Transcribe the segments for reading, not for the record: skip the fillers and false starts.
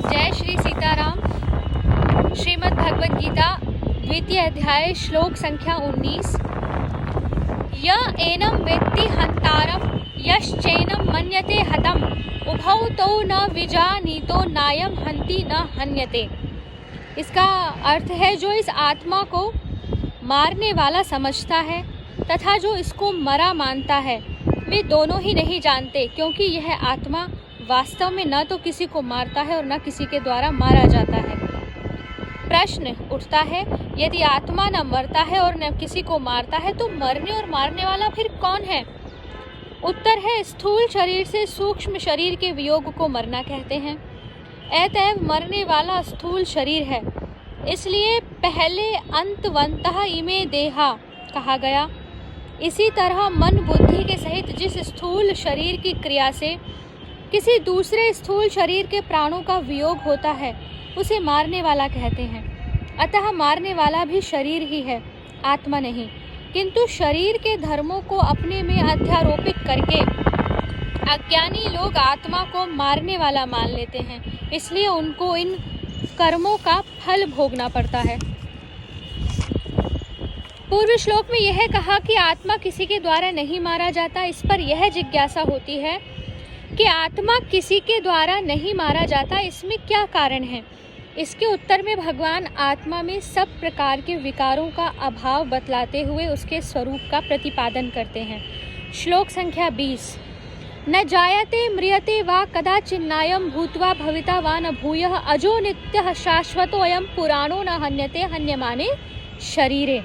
जय श्री सीताराम। श्रीमद् भगवद गीता द्वितीय अध्याय श्लोक संख्या 19। य एनं वेत्ति हन्तारं यश्चैनं मन्यते हतम् उभौ तौ न विजानीतो नायं हन्ति न हन्यते। इसका अर्थ है जो इस आत्मा को मारने वाला समझता है तथा जो इसको मरा मानता है, वे दोनों ही नहीं जानते, क्योंकि यह आत्मा वास्तव में न तो किसी को मारता है और न किसी के द्वारा मारा जाता है। प्रश्न उठता है, यदि आत्मा न मरता है और न किसी को मारता है तो मरने और मारने वाला फिर कौन है? उत्तर है, स्थूल शरीर से सूक्ष्म शरीर के वियोग को मरना कहते हैं। अतएव मरने वाला स्थूल शरीर है, इसलिए पहले अंतवंतः इमे देहा कहा गया। इसी तरह मन बुद्धि के सहित जिस स्थूल शरीर की क्रिया से किसी दूसरे स्थूल शरीर के प्राणों का वियोग होता है, उसे मारने वाला कहते हैं। अतः मारने वाला भी शरीर ही है, आत्मा नहीं। किंतु शरीर के धर्मों को अपने में अध्यारोपित करके अज्ञानी लोग आत्मा को मारने वाला मान लेते हैं, इसलिए उनको इन कर्मों का फल भोगना पड़ता है। पूर्व श्लोक में यह कहा कि आत्मा किसी के द्वारा नहीं मारा जाता। इस पर यह जिज्ञासा होती है कि आत्मा किसी के द्वारा नहीं मारा जाता, इसमें क्या कारण है? इसके उत्तर में भगवान आत्मा में सब प्रकार के विकारों का अभाव बतलाते हुए उसके स्वरूप का प्रतिपादन करते हैं। श्लोक संख्या 20। न जायते म्रियते वा कदाचिन्नायं भूत्वा भविता वा न भूयः अजो नित्यः शाश्वतोऽयं पुराणो न हन्यते हन्यमाने शरीरे।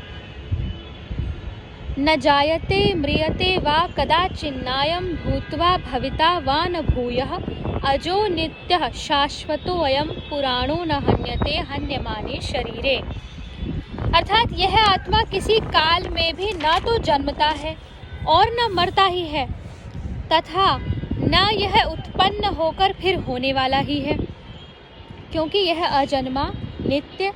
न जायते म्रियते वा कदाचिन्नायं भूत्वा भविता वा न भूयः अजो नित्यः शाश्वतोऽयं पुराणो न हन्यते हन्यमाने शरीरे। अर्थात यह आत्मा किसी काल में भी न तो जन्मता है और न मरता ही है, तथा न यह उत्पन्न होकर फिर होने वाला ही है, क्योंकि यह अजन्मा, नित्य,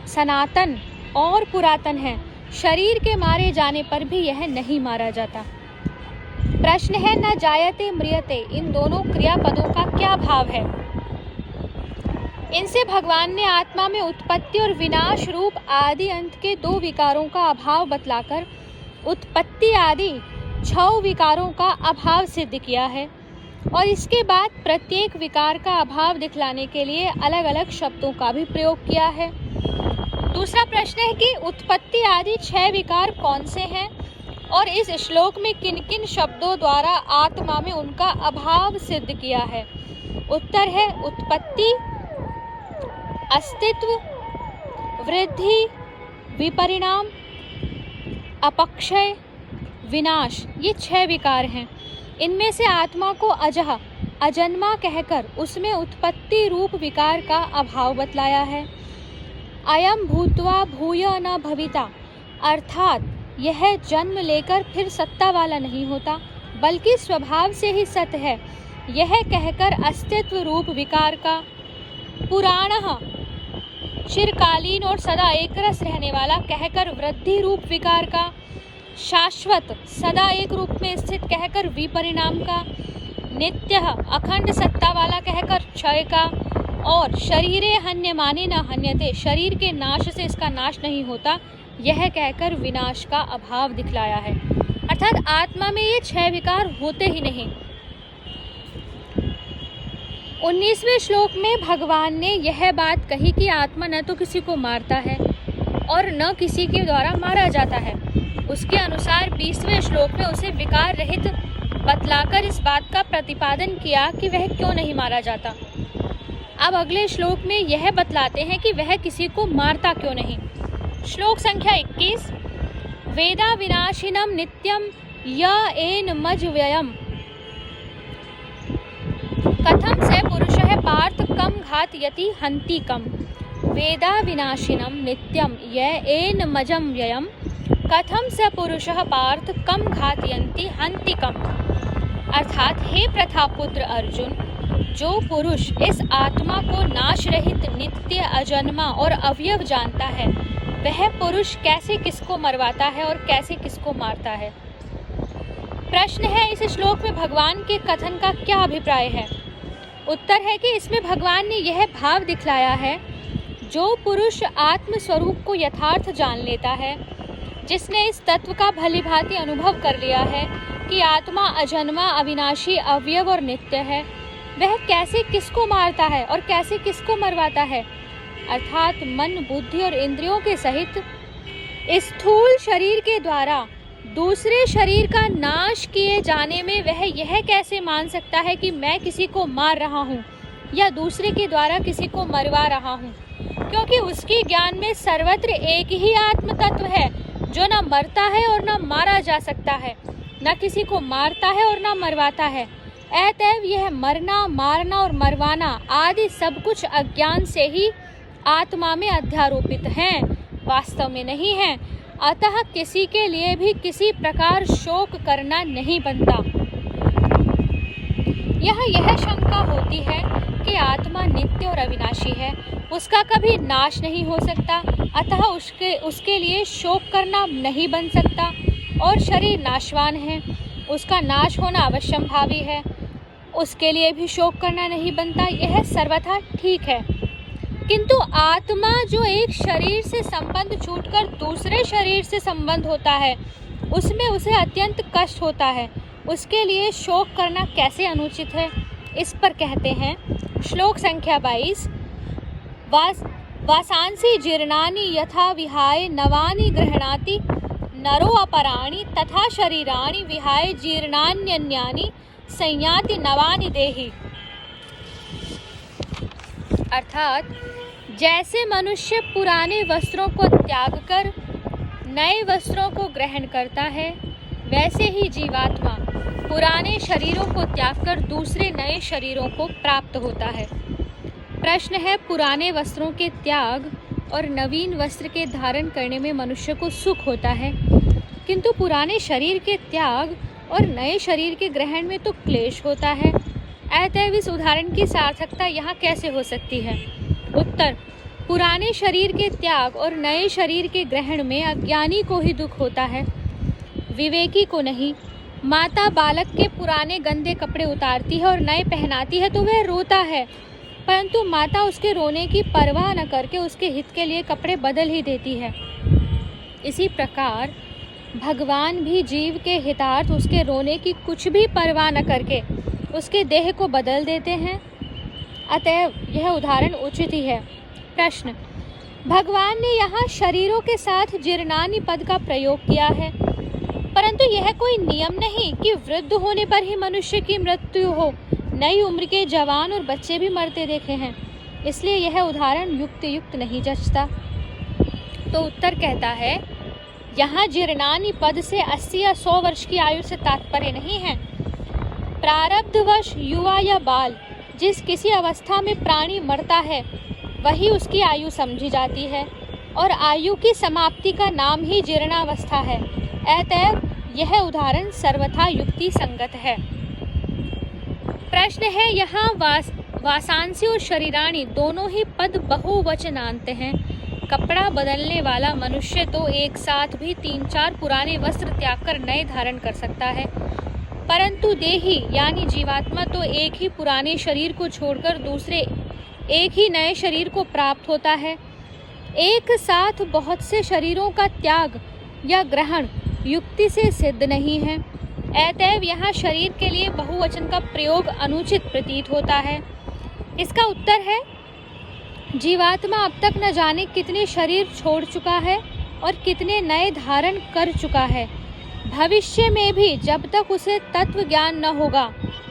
सनातन और पुरातन है। शरीर के मारे जाने पर भी यह नहीं मारा जाता। प्रश्न है, न जायते म्रियते, इन दोनों क्रियापदों का क्या भाव है? इनसे भगवान ने आत्मा में उत्पत्ति और विनाश रूप आदि अंत के दो विकारों का अभाव बतलाकर उत्पत्ति आदि 6 विकारों का अभाव सिद्ध किया है, और इसके बाद प्रत्येक विकार का अभाव दिखलाने के लिए अलग अलग शब्दों का भी प्रयोग किया है। दूसरा प्रश्न है कि उत्पत्ति आदि 6 विकार कौन से हैं और इस श्लोक में किन किन शब्दों द्वारा आत्मा में उनका अभाव सिद्ध किया है? उत्तर है, उत्पत्ति, अस्तित्व, वृद्धि, विपरिणाम, अपक्षय, विनाश, ये 6 विकार हैं। इनमें से आत्मा को अजह, अजन्मा कहकर उसमें उत्पत्ति रूप विकार का अभाव बतलाया है। अयम भूत्वा भूय न भविता, अर्थात यह जन्म लेकर फिर सत्ता वाला नहीं होता, बल्कि स्वभाव से ही सत है, यह कहकर अस्तित्व रूप विकार का। पुराणः, चिरकालीन और सदा एकरस रहने वाला कहकर वृद्धि रूप विकार का। शाश्वत, सदा एक रूप में स्थित कहकर विपरिणाम का। नित्यः, अखंड सत्ता वाला कहकर क्षय का। और शरीरे हन्यमाने न हन्यते, शरीर के नाश से इसका नाश नहीं होता, यह कहकर विनाश का अभाव दिखलाया है। अर्थात आत्मा में ये 6 विकार होते ही नहीं। 19वें श्लोक में भगवान ने यह बात कही कि आत्मा न तो किसी को मारता है और न किसी के द्वारा मारा जाता है। उसके अनुसार 20वें श्लोक में उसे विकार रहित बतलाकर इस बात का प्रतिपादन किया कि वह क्यों नहीं मारा जाता। अब अगले श्लोक में यह बतलाते हैं कि वह किसी को मारता क्यों नहीं। श्लोक संख्या 21। वेदा विनाशिनम नित्यम य एन मज व्ययम कथम स पुरुषः पार्थ कम घातयति हन्ति कम। वेदा विनाशिनम नित्यम य एन मजम व्ययम कथम स पुरुषः पार्थ कम घातयन्ति हन्ति कम। अर्थात हे प्रथापुत्र अर्जुन, जो पुरुष इस आत्मा को नाश रहित, नित्य, अजन्मा और अवयव जानता है, वह पुरुष कैसे किसको मरवाता है और कैसे किसको मारता है? प्रश्न है, इस श्लोक में भगवान के कथन का क्या अभिप्राय है? उत्तर है कि इसमें भगवान ने यह भाव दिखलाया है, जो पुरुष आत्म स्वरूप को यथार्थ जान लेता है, जिसने इस तत्व का भलीभांति अनुभव कर लिया है कि आत्मा अजन्मा, अविनाशी, अवयव और नित्य है, वह कैसे किसको मारता है और कैसे किसको मरवाता है, अर्थात मन, बुद्धि और इंद्रियों के सहित स्थूल शरीर के द्वारा दूसरे शरीर का नाश किए जाने में वह यह कैसे मान सकता है कि मैं किसी को मार रहा हूँ या दूसरे के द्वारा किसी को मरवा रहा हूँ, क्योंकि उसके ज्ञान में सर्वत्र एक ही आत्म तत्व है जो न मरता है और न मारा जा सकता है, न किसी को मारता है और न मरवाता है। अतएव यह मरना, मारना और मरवाना आदि सब कुछ अज्ञान से ही आत्मा में अध्यारोपित हैं, वास्तव में नहीं हैं। अतः किसी के लिए भी किसी प्रकार शोक करना नहीं बनता। यह शंका होती है कि आत्मा नित्य और अविनाशी है, उसका कभी नाश नहीं हो सकता, अतः उसके लिए शोक करना नहीं बन सकता, और शरीर नाशवान है, उसका नाश होना अवश्यंभावी है, उसके लिए भी शोक करना नहीं बनता। यह सर्वथा ठीक है, किंतु आत्मा जो एक शरीर से संबंध छूटकर दूसरे शरीर से संबंध होता है, उसमें उसे अत्यंत कष्ट होता है, उसके लिए शोक करना कैसे अनुचित है। इस पर कहते हैं, श्लोक संख्या 22, वासांसि जीर्णानि यथा विहाय नवानि गृह्णाति नरो अपराणि तथा शरीराणि विहाय जीर्णान्यन्यानि संयाति नवानि देहि। अर्थात जैसे मनुष्य पुराने वस्त्रों को त्याग कर नए वस्त्रों को ग्रहण करता है, वैसे ही जीवात्मा पुराने शरीरों को त्याग कर दूसरे नए शरीरों को प्राप्त होता है। प्रश्न है, पुराने वस्त्रों के त्याग और नवीन वस्त्र के धारण करने में मनुष्य को सुख होता है, किंतु पुराने शरीर के त्याग और नए शरीर के ग्रहण में तो क्लेश होता है। अतएव इस उदाहरण की सार्थकता यहाँ कैसे हो सकती है। उत्तर, पुराने शरीर के त्याग और नए शरीर के ग्रहण में अज्ञानी को ही दुख होता है, विवेकी को नहीं। माता बालक के पुराने गंदे कपड़े उतारती है और नए पहनाती है तो वह रोता है, परंतु माता उसके रोने की परवाह न करके उसके हित के लिए कपड़े बदल ही देती है। इसी प्रकार भगवान भी जीव के हितार्थ उसके रोने की कुछ भी परवाह न करके उसके देह को बदल देते हैं। अतएव यह उदाहरण उचित ही है। प्रश्न, भगवान ने यहाँ शरीरों के साथ जीर्णानि पद का प्रयोग किया है, परंतु यह कोई नियम नहीं कि वृद्ध होने पर ही मनुष्य की मृत्यु हो। नई उम्र के जवान और बच्चे भी मरते देखे हैं, इसलिए यह उदाहरण युक्त नहीं जचता। तो उत्तर कहता है, यहाँ जीर्णानि पद से 80 या 100 वर्ष की आयु से तात्पर्य नहीं है। प्रारब्धवश युवा या बाल जिस किसी अवस्था में प्राणी मरता है, वही उसकी आयु समझी जाती है, और आयु की समाप्ति का नाम ही जीर्णावस्था है। अतएव यह उदाहरण सर्वथा युक्ति संगत है। प्रश्न है, यहाँ वासांसी और शरीराणी दोनों ही पद बहुवचनांत हैं। कपड़ा बदलने वाला मनुष्य तो एक साथ भी 3-4 पुराने वस्त्र त्याग कर नए धारण कर सकता है, परंतु देही यानी जीवात्मा तो एक ही पुराने शरीर को छोड़कर दूसरे एक ही नए शरीर को प्राप्त होता है। एक साथ बहुत से शरीरों का त्याग या ग्रहण युक्ति से सिद्ध नहीं है। अतएव यहाँ शरीर के लिए बहुवचन का प्रयोग अनुचित प्रतीत होता है। इसका उत्तर है, जीवात्मा अब तक न जाने कितने शरीर छोड़ चुका है और कितने नए धारण कर चुका है। भविष्य में भी जब तक उसे तत्व ज्ञान न होगा,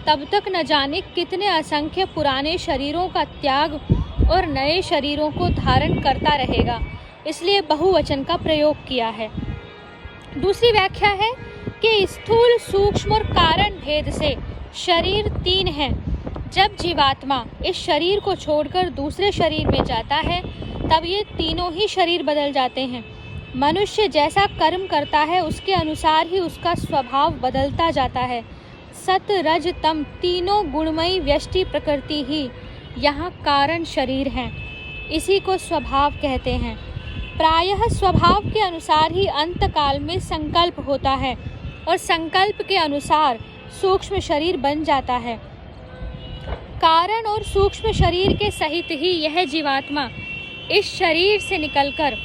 तब तक न जाने कितने असंख्य पुराने शरीरों का त्याग और नए शरीरों को धारण करता रहेगा, इसलिए बहुवचन का प्रयोग किया है। दूसरी व्याख्या है कि स्थूल, सूक्ष्म और कारण भेद से शरीर 3 हैं। जब जीवात्मा इस शरीर को छोड़कर दूसरे शरीर में जाता है, तब ये तीनों ही शरीर बदल जाते हैं। मनुष्य जैसा कर्म करता है, उसके अनुसार ही उसका स्वभाव बदलता जाता है। सत, रज, तम तीनों गुणमयी व्यष्टि प्रकृति ही यहाँ कारण शरीर हैं। इसी को स्वभाव कहते हैं। प्रायः स्वभाव के अनुसार ही अंत काल में संकल्प होता है और संकल्प के अनुसार सूक्ष्म शरीर बन जाता है। कारण और सूक्ष्म शरीर के सहित ही यह जीवात्मा इस शरीर से निकलकर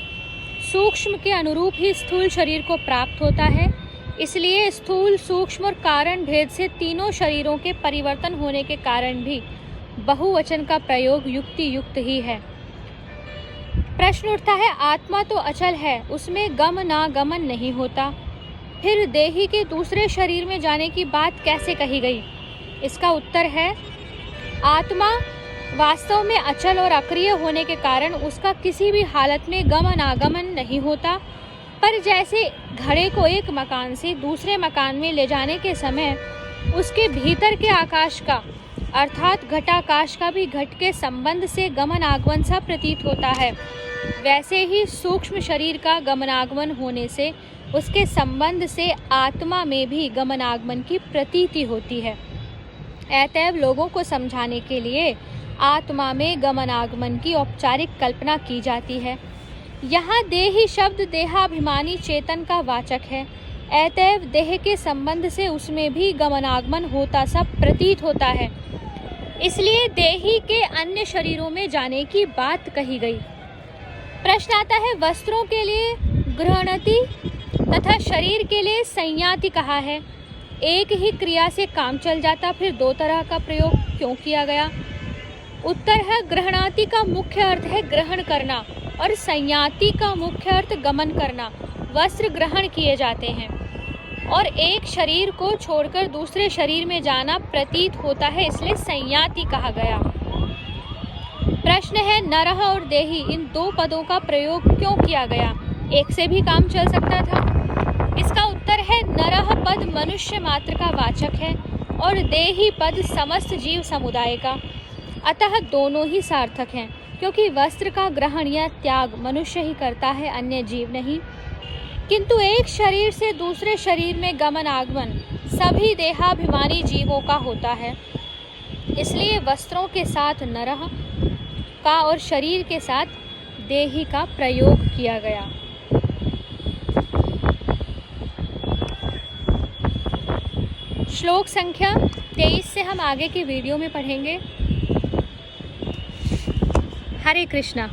सूक्ष्म के अनुरूप ही स्थूल शरीर को प्राप्त होता है। इसलिए स्थूल, सूक्ष्म और कारण भेद से तीनों शरीरों के परिवर्तन होने के कारण भी बहुवचन का प्रयोग युक्ति युक्त ही है। प्रश्न उठता है, आत्मा तो अचल है, उसमें गम ना गमन नहीं होता, फिर देही के दूसरे शरीर में जाने की बात कैसे कही गई? इसका उत्तर है, आत्मा वास्तव में अचल और अक्रिय होने के कारण उसका किसी भी हालत में गमन आगमन नहीं होता। पर जैसे घड़े को एक मकान से दूसरे मकान में ले जाने के समय उसके भीतर के आकाश का अर्थात घटाकाश का भी घट के संबंध से गमन आगमन सा प्रतीत होता है, वैसे ही सूक्ष्म शरीर का गमनागमन होने से उसके संबंध से आत्मा में भी गमनागमन की प्रतीति होती है। अतएव लोगों को समझाने के लिए आत्मा में गमनागमन की औपचारिक कल्पना की जाती है। यहाँ देही शब्द देहाभिमानी चेतन का वाचक है, अतएव देह के संबंध से उसमें भी गमनागमन होता सा प्रतीत होता है, इसलिए देही के अन्य शरीरों में जाने की बात कही गई। प्रश्न आता है, वस्त्रों के लिए गृह्णाति तथा शरीर के लिए संयाति कहा है, एक ही क्रिया से काम चल जाता, फिर दो तरह का प्रयोग क्यों किया गया? उत्तर है, गृह्णाति का मुख्य अर्थ है ग्रहण करना और संयाति का मुख्य अर्थ गमन करना। वस्त्र ग्रहण किए जाते हैं और एक शरीर को छोड़कर दूसरे शरीर में जाना प्रतीत होता है, इसलिए संयाति कहा गया। प्रश्न है, नरः और देही इन दो पदों का प्रयोग क्यों किया गया? एक से भी काम चल सकता था। इसका उत्तर है, नरः पद मनुष्य मात्र का वाचक है और देही पद समस्त जीव समुदाय का, अतः दोनों ही सार्थक हैं, क्योंकि वस्त्र का ग्रहण या त्याग मनुष्य ही करता है, अन्य जीव नहीं। किंतु एक शरीर से दूसरे शरीर में गमन आगमन सभी देहाभिमानी जीवों का होता है, इसलिए वस्त्रों के साथ नरः का और शरीर के साथ देही का प्रयोग किया गया। श्लोक संख्या 23 से हम आगे की वीडियो में पढ़ेंगे। हरे कृष्णा।